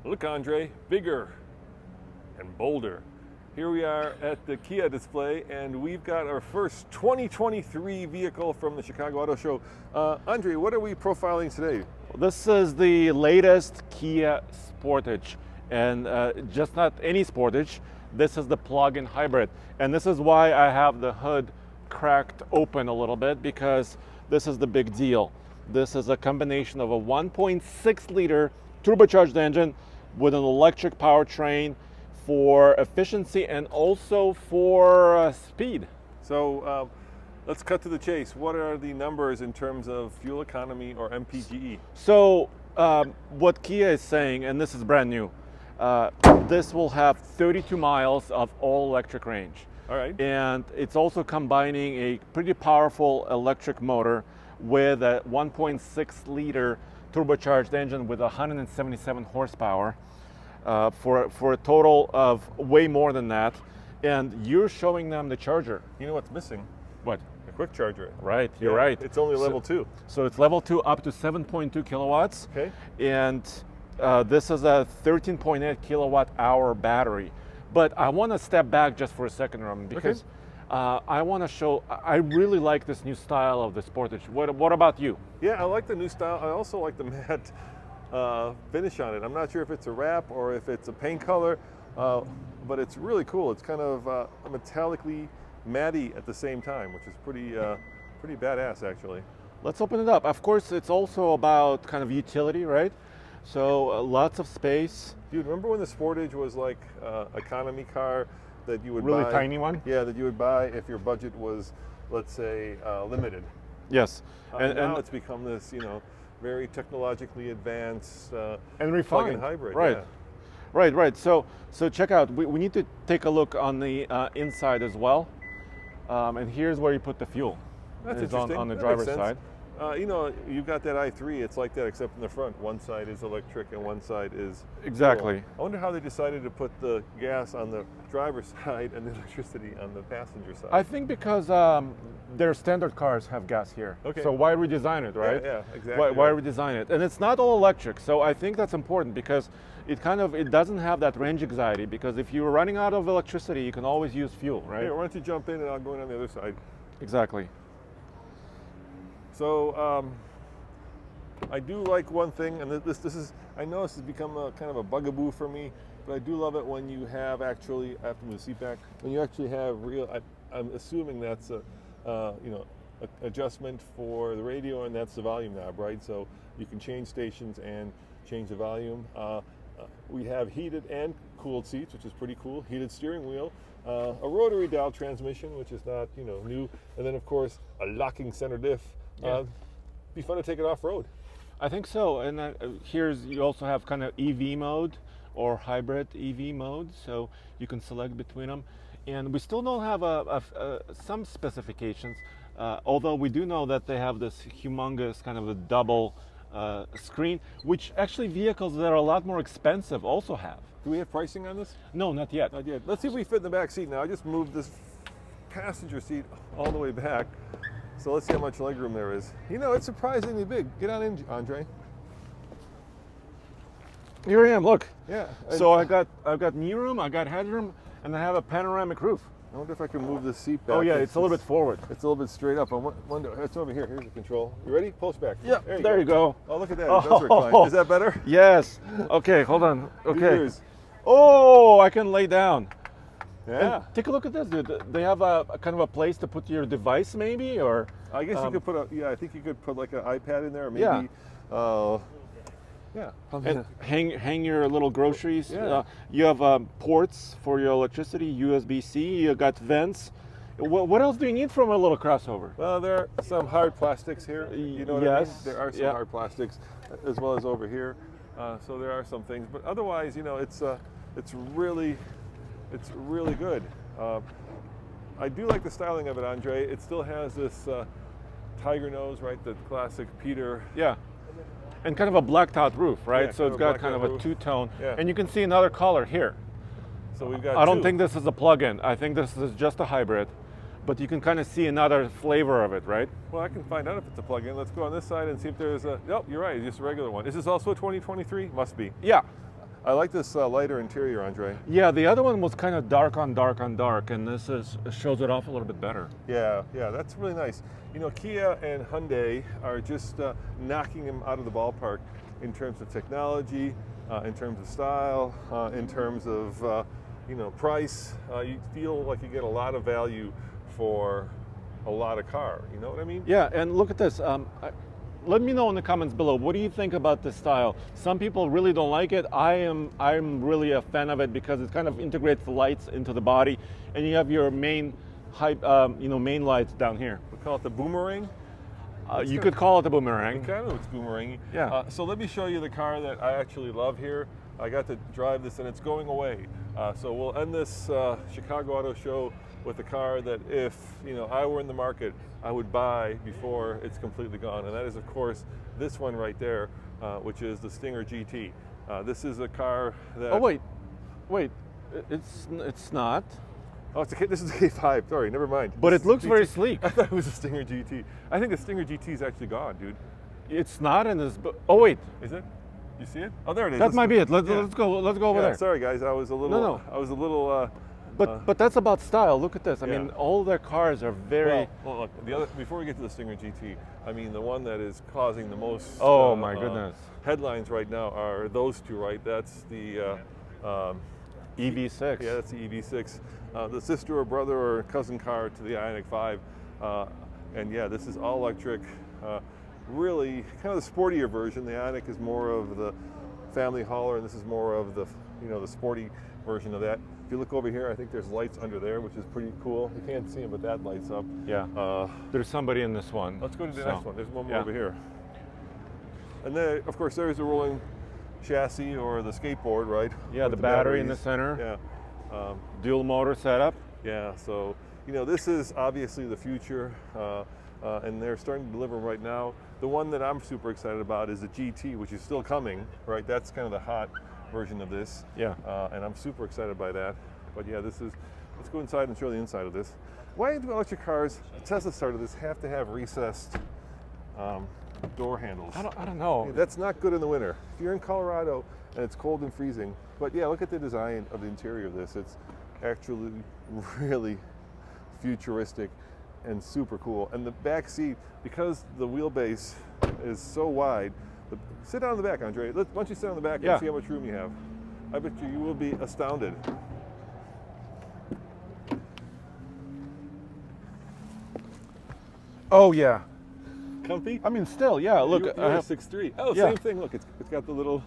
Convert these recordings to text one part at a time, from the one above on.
Look, Andre, bigger and bolder. Here we are at the Kia display, and we've got our first 2023 vehicle from the Chicago Auto Show. Andre, what are we profiling today? This is the latest Kia Sportage, and just not any Sportage. This is the plug-in hybrid, and this is why I have the hood cracked open a little bit, because this is the big deal. This is a combination of a 1.6 liter turbocharged engine with an electric powertrain for efficiency and also for speed. So let's cut to the chase. What are the numbers in terms of fuel economy or MPGE? So what Kia is saying, and this is brand new, this will have 32 miles of all electric range. All right. And it's also combining a pretty powerful electric motor with a 1.6 liter turbocharged engine with 177 horsepower for a total of way more than that. And you're showing them the charger. You know what's missing? What? A quick charger. Right, you're right. It's only level 2. So it's level 2 up to 7.2 kilowatts. Okay. And this is a 13.8 kilowatt hour battery. But I want to step back just for a second, Roman, because I want to show, I really like this new style of the Sportage. What about you? Yeah, I like the new style. I also like the matte finish on it. I'm not sure if it's a wrap or if it's a paint color, but it's really cool. It's kind of metallically matte at the same time, which is pretty badass, actually. Let's open it up. Of course, it's also about kind of utility, right? So lots of space. Dude, remember when the Sportage was like economy car that you would really buy? Tiny one? Yeah, that you would buy if your budget was, let's say, limited. Yes. And now it's become this, very technologically advanced and refined plug-in hybrid. Right. Yeah. Right. So check out. We need to take a look on the inside as well. And here's where you put the fuel. That's it's interesting. on the That driver's makes sense. side. You've got that i3, it's like that except in the front. One side is electric and one side is Exactly. fuel. I wonder how they decided to put the gas on the driver's side and the electricity on the passenger side. I think because their standard cars have gas here. Okay. So why redesign it, right? Yeah, exactly. Why redesign it? And it's not all electric. So I think that's important because it doesn't have that range anxiety, because if you're running out of electricity, you can always use fuel, right? Here, why don't you jump in and I'll go in on the other side. Exactly. So I do like one thing, and this is, I know this has become a kind of a bugaboo for me, but I do love it when you have actually, I have to move the seat back, when you actually have real, I'm assuming that's a adjustment for the radio, and that's the volume knob, right? So you can change stations and change the volume. We have heated and cooled seats, which is pretty cool. Heated steering wheel, a rotary dial transmission, which is not new, and then of course a locking center diff. Yeah. Be fun to take it off road. I think so. And you also have kind of EV mode or hybrid EV mode, so you can select between them. And we still don't have some specifications, although we do know that they have this humongous kind of a double screen, which actually vehicles that are a lot more expensive also have. Do we have pricing on this? No, not yet. Not yet. Let's see if we fit in the back seat now. I just moved this passenger seat all the way back. So let's see how much legroom there is. It's surprisingly big. Get on in, Andre. Here I am, look. Yeah. So I've got knee room, I got headroom, and I have a panoramic roof. I wonder if I can move this seat back. Oh yeah, it's a little bit forward. It's a little bit straight up. I wonder, it's over here. Here's the control. You ready? Push back. Yeah, There you go. Oh, look at that. It does recline. Is that better? Yes. Okay, hold on. Do Okay. yours. Oh, I can lay down. Yeah. And take a look at this, dude. They have a kind of a place to put your device, maybe, or I guess you could put I think you could put like an iPad in there, or maybe. Yeah. Yeah. and hang your little groceries. Yeah. You have ports for your electricity, USB-C. You got vents. What else do you need from a little crossover? Well, there are some hard plastics here. You know what I mean? Yes. There are some hard plastics, as well as over here. So there are some things, but otherwise, it's really good. I do like the styling of it, Andre. It still has this tiger nose, right? The classic Peter. Yeah. And kind of a blacked out roof, right? Yeah, so it's got kind of a roof. two-tone. Yeah. And you can see another color here. So we've got I don't two. think this is a plug-in. I think this is just a hybrid. But you can kind of see another flavor of it, right? Well, I can find out if it's a plug-in. Let's go on this side and see if there's a. Nope, you're right. It's just a regular one. Is this also a 2023? Must be. Yeah. I like this lighter interior, Andre. Yeah, the other one was kind of dark on dark on dark, and this shows it off a little bit better. Yeah, that's really nice. You know, Kia and Hyundai are just knocking them out of the ballpark in terms of technology, in terms of style, in terms of price. You feel like you get a lot of value for a lot of car. You know what I mean? Yeah, and look at this. Let me know in the comments below. What do you think about this style? Some people really don't like it. I'm really a fan of it because it kind of integrates the lights into the body, and you have your main main lights down here. We call it the boomerang. You could call it a boomerang. It kind of looks boomerangy. Yeah. So let me show you the car that I actually love here. I got to drive this and it's going away. So we'll end this Chicago Auto Show with a car that if I were in the market, I would buy before it's completely gone. And that is, of course, this one right there, which is the Stinger GT. This is a car that... Oh, wait. It's not. Oh, this is a K5. Sorry, never mind. But it looks very sleek. I thought it was a Stinger GT. I think the Stinger GT is actually gone, dude. It's not in this. Oh, wait. Is it? You see it? Oh, there it is. That might be it. Let's go over there. Sorry, guys. I was a little. No. I was a little. But that's about style. Look at this. I Yeah. mean, all their cars are very. Well, look. Before we get to the Stinger GT, I mean, the one that is causing the most. Oh my goodness. Headlines right now are those two, right? That's the. EV6. Yeah, that's the EV6. The sister or brother or cousin car to the Ioniq 5. And yeah, this is all electric. Really kind of the sportier version. The Ioniq is more of the family hauler, and this is more of the the sporty version of that. If you look over here, I think there's lights under there, which is pretty cool. You can't see them, but that lights up. Yeah. There's somebody in this one. Let's go to the next one. There's one more Yeah. over here. And then, of course, there's the rolling chassis or the skateboard, right? Yeah, With the battery in the batteries. center. Yeah. Dual motor setup. Yeah, so this is obviously the future, and they're starting to deliver right now. The one that I'm super excited about is the GT, which is still coming, right? That's kind of the hot version of this. Yeah. And I'm super excited by that. But yeah, let's go inside and show the inside of this. Why do electric cars, Tesla started this, have to have recessed door handles? I don't know. That's not good in the winter. If you're in Colorado and it's cold and freezing, but yeah, look at the design of the interior of this. It's actually really futuristic and super cool. And the back seat, because the wheelbase is so wide, sit down in the back, Andre. Once you sit on the back Yeah. and see how much room you have, I bet you will be astounded. Oh yeah. Comfy? I mean, still, yeah. Look, You're I have 6'3". Oh, Yeah. same thing. Look, it's got the little.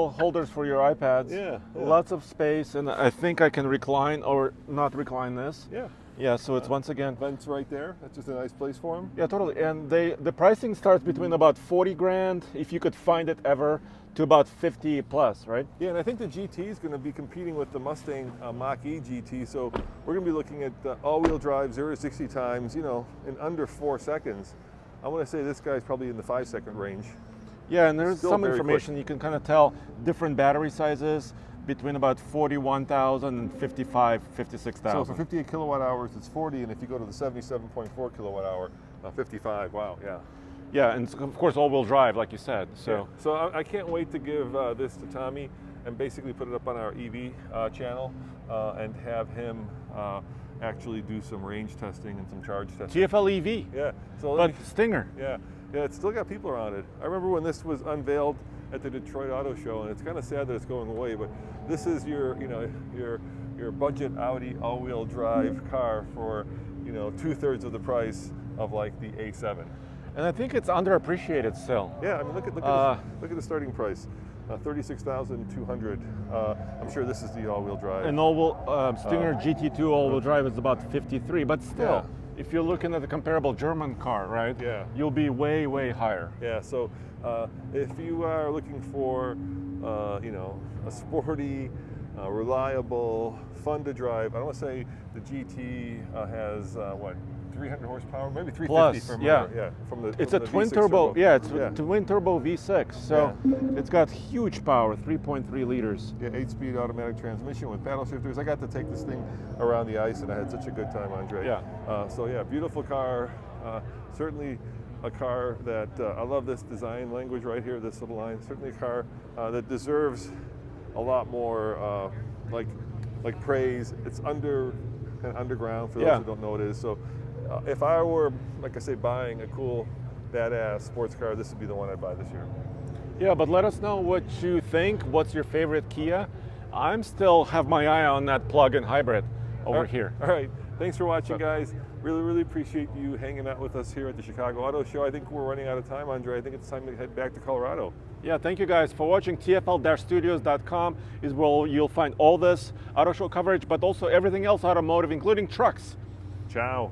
holders for your iPads. Yeah. Lots of space, and I think I can recline or not recline this. Yeah. Yeah. So it's once again. Vents right there. That's just a nice place for them. Yeah, totally. And the pricing starts between about 40 grand, if you could find it ever, to about 50 plus, right? Yeah, and I think the GT is going to be competing with the Mustang Mach-E GT, so we're going to be looking at all-wheel drive, 0 to 60 times, in under 4 seconds. I want to say this guy's probably in the 5-second range. Yeah, and there's Still some very information you can kind of tell different battery sizes between about 41,000 and 56,000. So for 58 kilowatt hours, it's 40, and if you go to the 77.4 kilowatt hour, 55. Wow, yeah. Yeah, and of course all-wheel drive, like you said. So Yeah. So I can't wait to give this to Tommy and basically put it up on our EV channel and have him actually do some range testing and some charge testing. TFL EV, Yeah. So but Stinger. yeah, it's still got people around it. I remember when this was unveiled at the Detroit Auto Show, and it's kind of sad that it's going away. But this is your budget Audi all-wheel drive car for 2/3 of the price of like the A7. And I think it's underappreciated still. Yeah, I mean look at the starting price, 36,200. I'm sure this is the all-wheel drive. An all-wheel Stinger GT2 all-wheel drive is about 53, but still, if you're looking at a comparable German car, right? Yeah. You'll be way, way higher. Yeah, so if you are looking for, a sporty, reliable, fun to drive, I don't want to say the GT has 300 horsepower, maybe 350 Plus, from yeah. from the. It's from a the twin V6 turbo. Yeah, it's Yeah. a twin turbo V6. So it's got huge power, 3.3 liters. Yeah, 8-speed automatic transmission with paddle shifters. I got to take this thing around the ice, and I had such a good time, Andre. Yeah. So yeah, beautiful car. Certainly a car that I love this design language right here, this little line. Certainly a car that deserves a lot more like praise. It's kind of underground for those who don't know what it is. So if I were, like I say, buying a cool, badass sports car, this would be the one I'd buy this year. Yeah, but let us know what you think. What's your favorite Kia? I'm still have my eye on that plug-in hybrid over here. All right. Thanks for watching, guys. Really appreciate you hanging out with us here at the Chicago Auto Show. I think we're running out of time, Andre. I think it's time to head back to Colorado. Yeah, thank you guys for watching. TFL-studios.com is where you'll find all this auto show coverage, but also everything else automotive, including trucks. Ciao.